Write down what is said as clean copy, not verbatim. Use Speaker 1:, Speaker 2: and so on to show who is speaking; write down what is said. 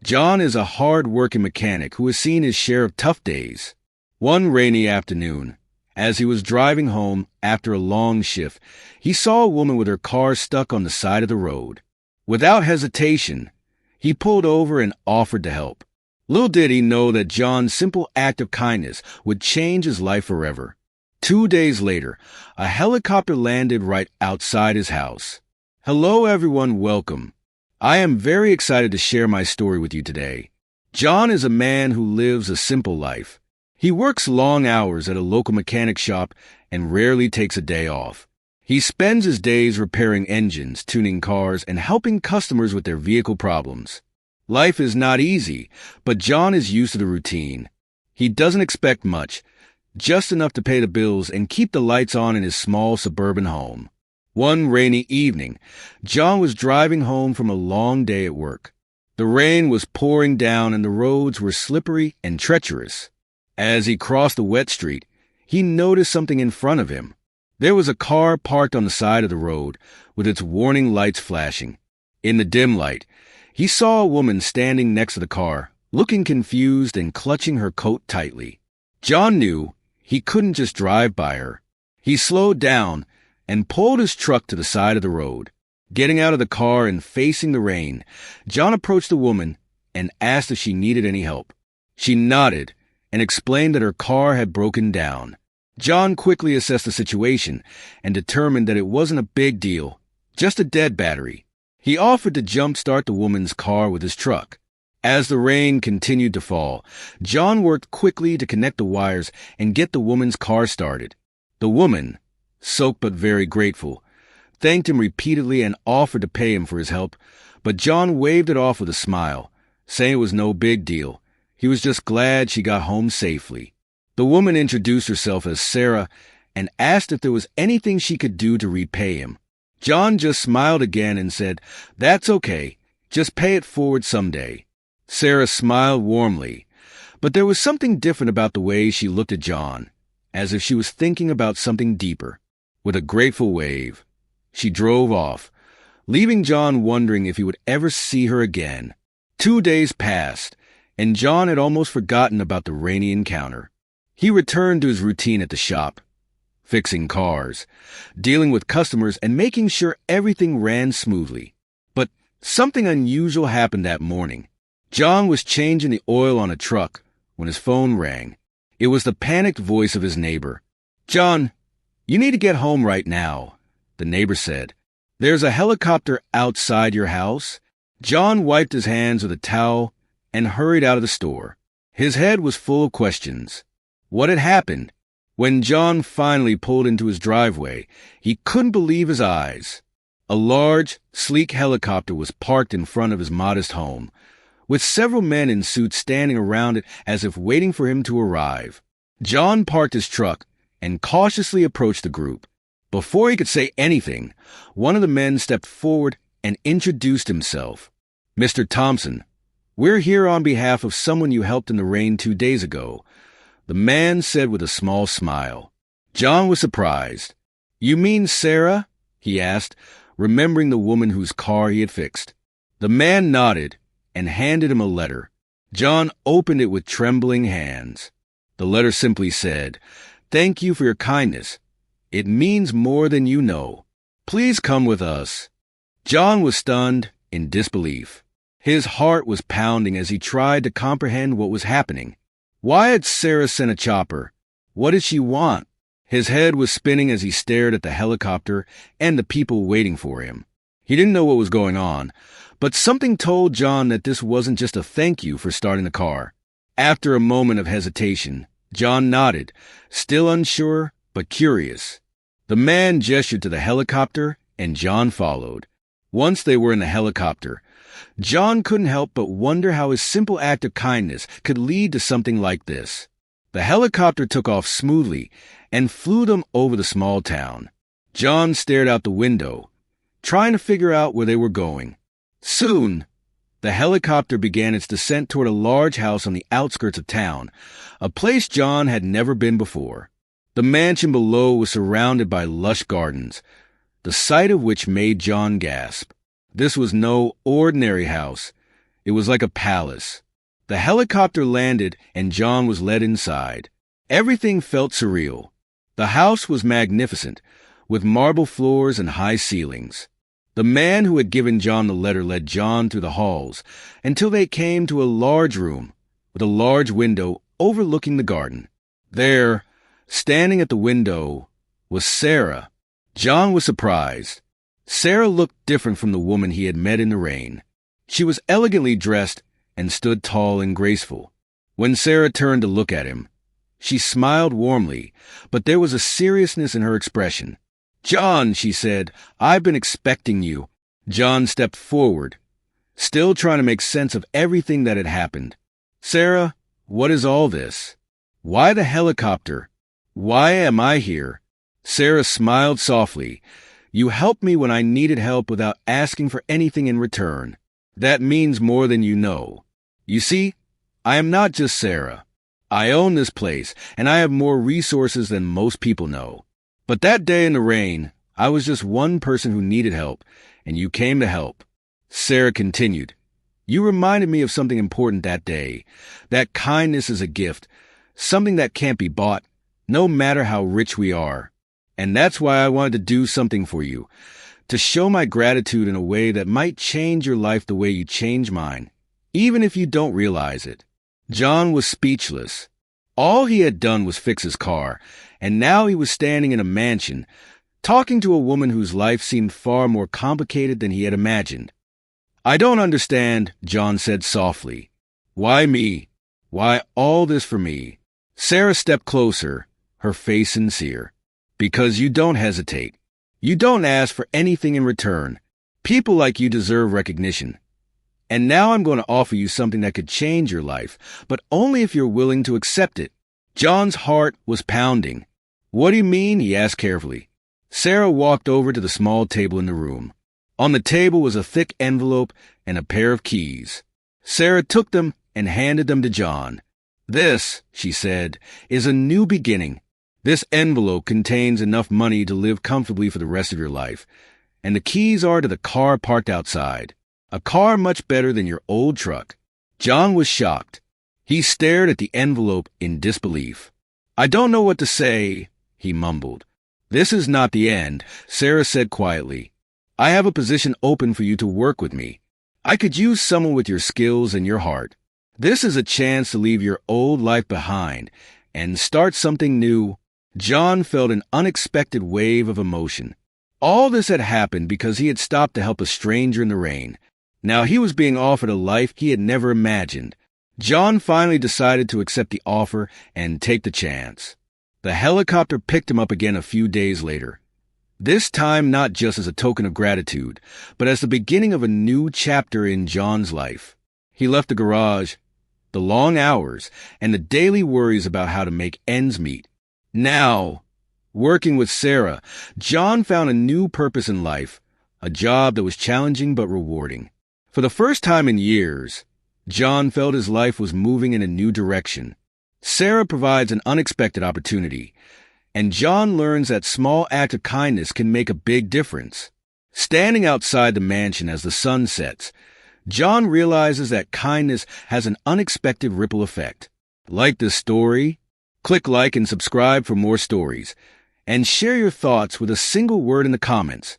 Speaker 1: John is a hard-working mechanic who has seen his share of tough days. One rainy afternoon, as he was driving home after a long shift, he saw a woman with her car stuck on the side of the road. Without hesitation, he pulled over and offered to help. Little did he know that John's simple act of kindness would change his life forever. 2 days later, a helicopter landed right outside his house. Hello everyone, welcome. I am very excited to share my story with you today. John is a man who lives a simple life. He works long hours at a local mechanic shop and rarely takes a day off. He spends his days repairing engines, tuning cars, and helping customers with their vehicle problems. Life is not easy, but John is used to the routine. He doesn't expect much, just enough to pay the bills and keep the lights on in his small suburban home. One rainy evening, John was driving home from a long day at work. The rain was pouring down and the roads were slippery and treacherous. As he crossed a wet street, he noticed something in front of him. There was a car parked on the side of the road, with its warning lights flashing. In the dim light, he saw a woman standing next to the car, looking confused and clutching her coat tightly. John knew he couldn't just drive by her. He slowed down and pulled his truck to the side of the road. Getting out of the car and facing the rain, John approached the woman and asked if she needed any help. She nodded and explained that her car had broken down. John quickly assessed the situation and determined that it wasn't a big deal, just a dead battery. He offered to jump-start the woman's car with his truck. As the rain continued to fall, John worked quickly to connect the wires and get the woman's car started. The woman, soaked but very grateful, thanked him repeatedly and offered to pay him for his help, but John waved it off with a smile, saying it was no big deal. He was just glad she got home safely. The woman introduced herself as Sarah and asked if there was anything she could do to repay him. John just smiled again and said, "That's okay. Just pay it forward someday." Sarah smiled warmly, but there was something different about the way she looked at John, as if she was thinking about something deeper. With a grateful wave, she drove off, leaving John wondering if he would ever see her again. 2 days passed, and John had almost forgotten about the rainy encounter. He returned to his routine at the shop, fixing cars, dealing with customers, and making sure everything ran smoothly. But something unusual happened that morning. John was changing the oil on a truck when his phone rang. It was the panicked voice of his neighbor. "John, you need to get home right now," the neighbor said. "There's a helicopter outside your house." John wiped his hands with a towel and hurried out of the store. His head was full of questions. What had happened? When John finally pulled into his driveway, he couldn't believe his eyes. A large, sleek helicopter was parked in front of his modest home, with several men in suits standing around it as if waiting for him to arrive. John parked his truck and cautiously approached the group. Before he could say anything, one of the men stepped forward and introduced himself. "Mr. Thompson, we're here on behalf of someone you helped in the rain 2 days ago," the man said with a small smile. John was surprised. "You mean Sarah?" he asked, remembering the woman whose car he had fixed. The man nodded and handed him a letter. John opened it with trembling hands. The letter simply said, "Thank you for your kindness. It means more than you know. Please come with us." John was stunned in disbelief. His heart was pounding as he tried to comprehend what was happening. Why had Sarah sent a chopper? What did she want? His head was spinning as he stared at the helicopter and the people waiting for him. He didn't know what was going on, but something told John that this wasn't just a thank you for starting the car. After a moment of hesitation, John nodded, still unsure but curious. The man gestured to the helicopter, and John followed. Once they were in the helicopter, John couldn't help but wonder how his simple act of kindness could lead to something like this. The helicopter took off smoothly and flew them over the small town. John stared out the window, trying to figure out where they were going. Soon, the helicopter began its descent toward a large house on the outskirts of town, a place John had never been before. The mansion below was surrounded by lush gardens, the sight of which made John gasp. This was no ordinary house. It was like a palace. The helicopter landed and John was led inside. Everything felt surreal. The house was magnificent, with marble floors and high ceilings. The man who had given John the letter led John through the halls until they came to a large room with a large window overlooking the garden. There, standing at the window, was Sarah. John was surprised. Sarah looked different from the woman he had met in the rain. She was elegantly dressed and stood tall and graceful. When Sarah turned to look at him, she smiled warmly, but there was a seriousness in her expression. "John," she said, "I've been expecting you." John stepped forward, still trying to make sense of everything that had happened. "Sarah, what is all this? Why the helicopter? Why am I here?" Sarah smiled softly. "You helped me when I needed help without asking for anything in return. That means more than you know. You see, I am not just Sarah. I own this place, and I have more resources than most people know. But that day in the rain, I was just one person who needed help, and you came to help." Sarah continued, "You reminded me of something important that day. That kindness is a gift, something that can't be bought, no matter how rich we are. And that's why I wanted to do something for you, to show my gratitude in a way that might change your life the way you changed mine, even if you don't realize it." John was speechless. All he had done was fix his car, and now he was standing in a mansion, talking to a woman whose life seemed far more complicated than he had imagined. "I don't understand," John said softly. "Why me? Why all this for me?" Sarah stepped closer, her face sincere. "Because you don't hesitate. You don't ask for anything in return. People like you deserve recognition. And now I'm going to offer you something that could change your life, but only if you're willing to accept it." John's heart was pounding. "What do you mean?" he asked carefully. Sarah walked over to the small table in the room. On the table was a thick envelope and a pair of keys. Sarah took them and handed them to John. "This," she said, "is a new beginning. This envelope contains enough money to live comfortably for the rest of your life, and the keys are to the car parked outside. A car much better than your old truck." John was shocked. He stared at the envelope in disbelief. "I don't know what to say," he mumbled. "This is not the end," Sarah said quietly. "I have a position open for you to work with me. I could use someone with your skills and your heart. This is a chance to leave your old life behind and start something new." John felt an unexpected wave of emotion. All this had happened because he had stopped to help a stranger in the rain. Now he was being offered a life he had never imagined. John finally decided to accept the offer and take the chance. The helicopter picked him up again a few days later. This time not just as a token of gratitude, but as the beginning of a new chapter in John's life. He left the garage, the long hours, and the daily worries about how to make ends meet. Now, working with Sarah, John found a new purpose in life, a job that was challenging but rewarding. For the first time in years, John felt his life was moving in a new direction. Sarah provides an unexpected opportunity, and John learns that small act of kindness can make a big difference. Standing outside the mansion as the sun sets, John realizes that kindness has an unexpected ripple effect. Like this story? Click like and subscribe for more stories, and share your thoughts with a single word in the comments.